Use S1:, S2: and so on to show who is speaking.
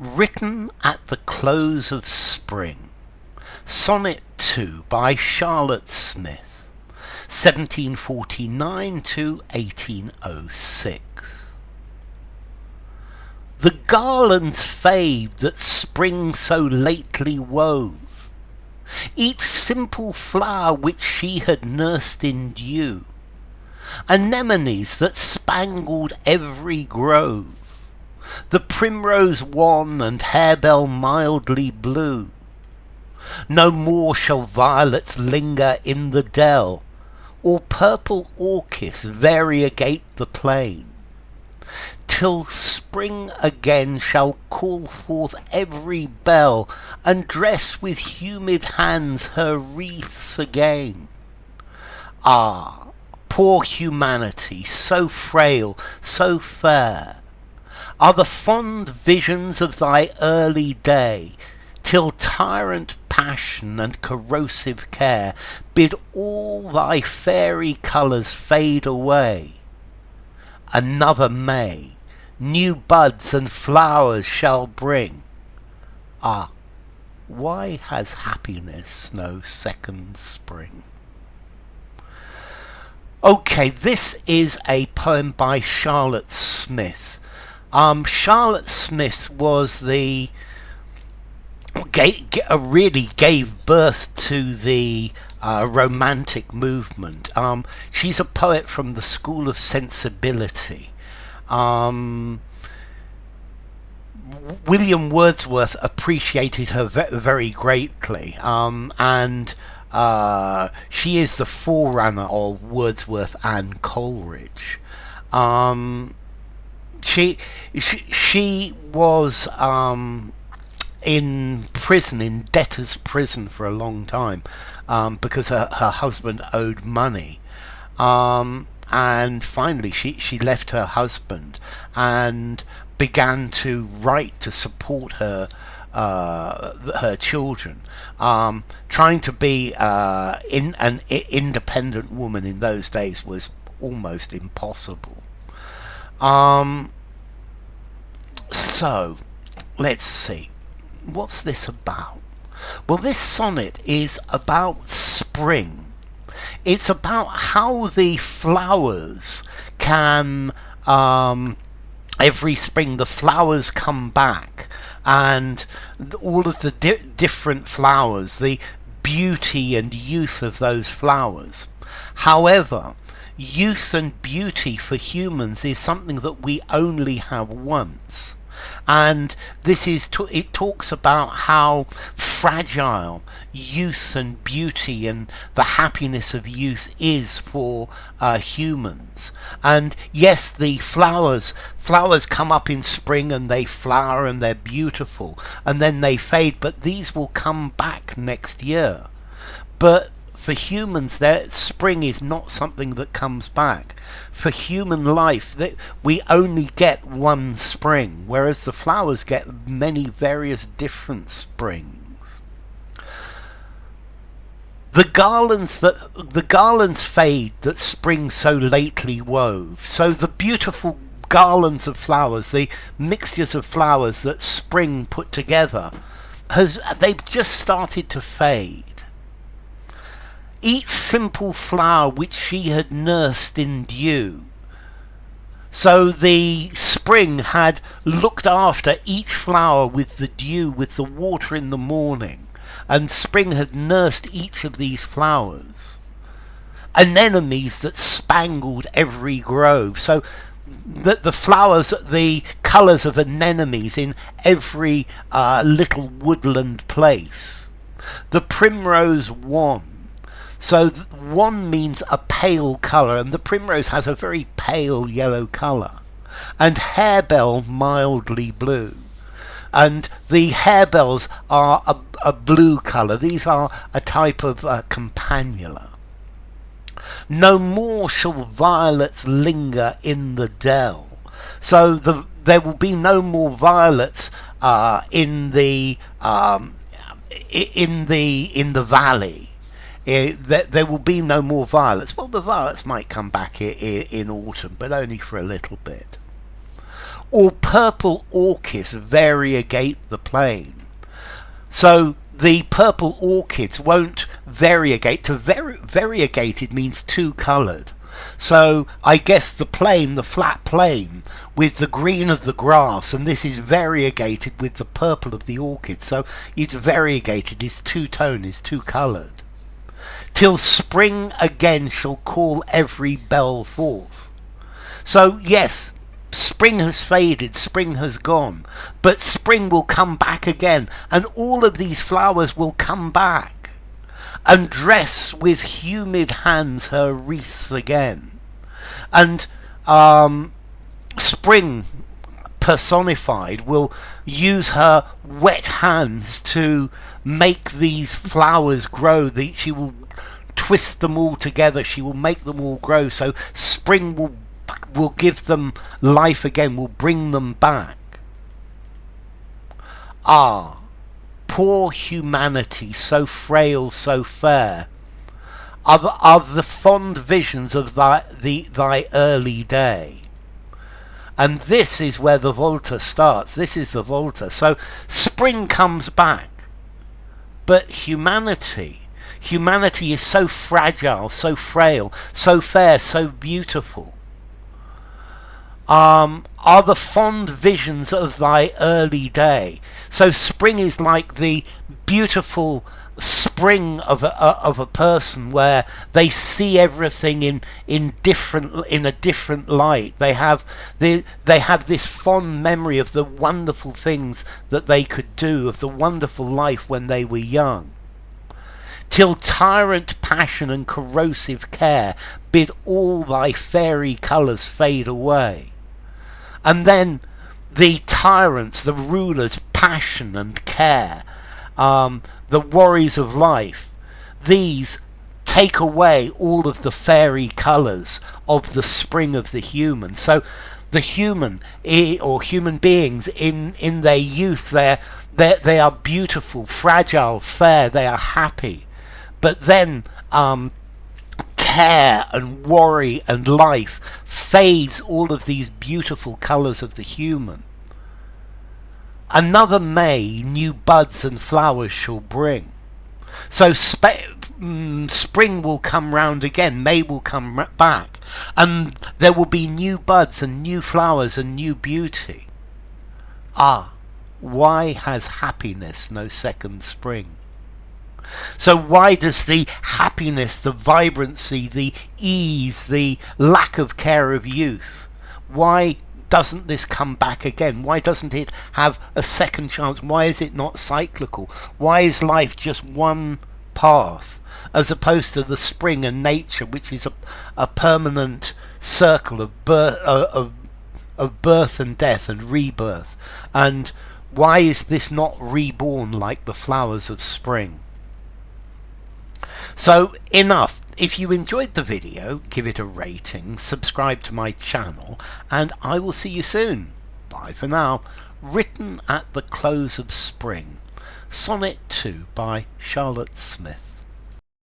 S1: Written at the close of spring. Sonnet 2 by Charlotte Smith, 1749 to 1806. The garlands fade that spring so lately wove, each simple flower which she had nursed in dew, anemonies that spangled every grove, the primrose wan and hare-bell mildly blue. No more shall violets linger in the dell, or purple orchis variegate the plain, till spring again shall call forth every bell, and dress with humid hands her wreaths again. Ah, poor humanity, so frail, so fair, are the fond visions of thy early day, till tyrant passion and corrosive care bid all thy fairy colours fade away. Another May new buds and flowers shall bring. Ah, why has happiness no second spring? Okay, this is a poem by Charlotte Smith. Charlotte Smith was really gave birth to the Romantic movement. She's a poet from the School of Sensibility. William Wordsworth appreciated her very greatly, and she is the forerunner of Wordsworth and Coleridge. She was in prison, in debtor's prison for a long time, because her husband owed money. And finally she left her husband and began to write to support her children. Trying to be an independent woman in those days was almost impossible. So let's see, what's this about? Well, this sonnet is about spring. It's about how the flowers can, every spring the flowers come back, and all of the different flowers, the beauty and youth of those flowers. However, youth and beauty for humans is something that we only have once. And this is it talks about how fragile youth and beauty and the happiness of youth is for humans. And yes, the flowers come up in spring and they flower and they're beautiful, and then they fade, but these will come back next year. But for humans, spring is not something that comes back. For human life, we only get one spring, whereas the flowers get many various different springs. The garlands fade that spring so lately wove. So the beautiful garlands of flowers, the mixtures of flowers that spring put together, they've just started to fade. Each simple flower which she had nursed in dew. So the spring had looked after each flower with the dew, with the water in the morning, and spring had nursed each of these flowers. Anemonies that spangled every grove. So the flowers, the colours of anemones in every little woodland place. The primrose wan. So wan means a pale colour, and the primrose has a very pale yellow colour. And hare-bell mildly blue. And the harebells are a blue colour. These are a type of campanula. No more shall violets linger in the dell. So there will be no more violets in the valley. There will be no more violets. Well, the violets might come back in autumn, but only for a little bit. or purple orchis variegate the plain. So the purple orchids won't variegate. To variegated means two-coloured. So I guess the plain, the flat plain, with the green of the grass, and this is variegated with the purple of the orchid. So it's variegated, is two-tone, is two-coloured. Till spring again shall call every bell forth. So yes, spring has faded, spring has gone, but spring will come back again, and all of these flowers will come back and dress with humid hands her wreaths again. And spring personified will use her wet hands to make these flowers grow. She will twist them all together, she will make them all grow, so spring will give them life again, will bring them back. Ah, poor humanity, so frail, so fair, are the fond visions of thy early day. And this is where the Volta starts. This is the Volta. So spring comes back, but humanity is so fragile, so frail, so fair, so beautiful. Are the fond visions of thy early day. So spring is like the beautiful spring of a person, where they see everything in a different light. They have this fond memory of the wonderful things that they could do, of the wonderful life when they were young. Till tyrant passion and corrosive care bid all thy fairy colours fade away. And then the tyrants, the rulers, passion and care, the worries of life, these take away all of the fairy colours of the spring of the human. So the human, or human beings in their youth, they are beautiful, fragile, fair, they are happy. But then care and worry and life fades all of these beautiful colours of the human. Another May new buds and flowers shall bring. So spring will come round again, May will come back, and there will be new buds and new flowers and new beauty. Ah, why has happiness no second spring? So why does the happiness, the vibrancy, the ease, the lack of care of youth, why doesn't this come back again? Why doesn't it have a second chance? Why is it not cyclical? Why is life just one path, as opposed to the spring and nature, which is a permanent circle of birth and death and rebirth? And why is this not reborn like the flowers of spring? So enough. If you enjoyed the video, give it a rating, subscribe to my channel, and I will see you soon. Bye for now. Written at the close of spring. Sonnet 2 by Charlotte Smith.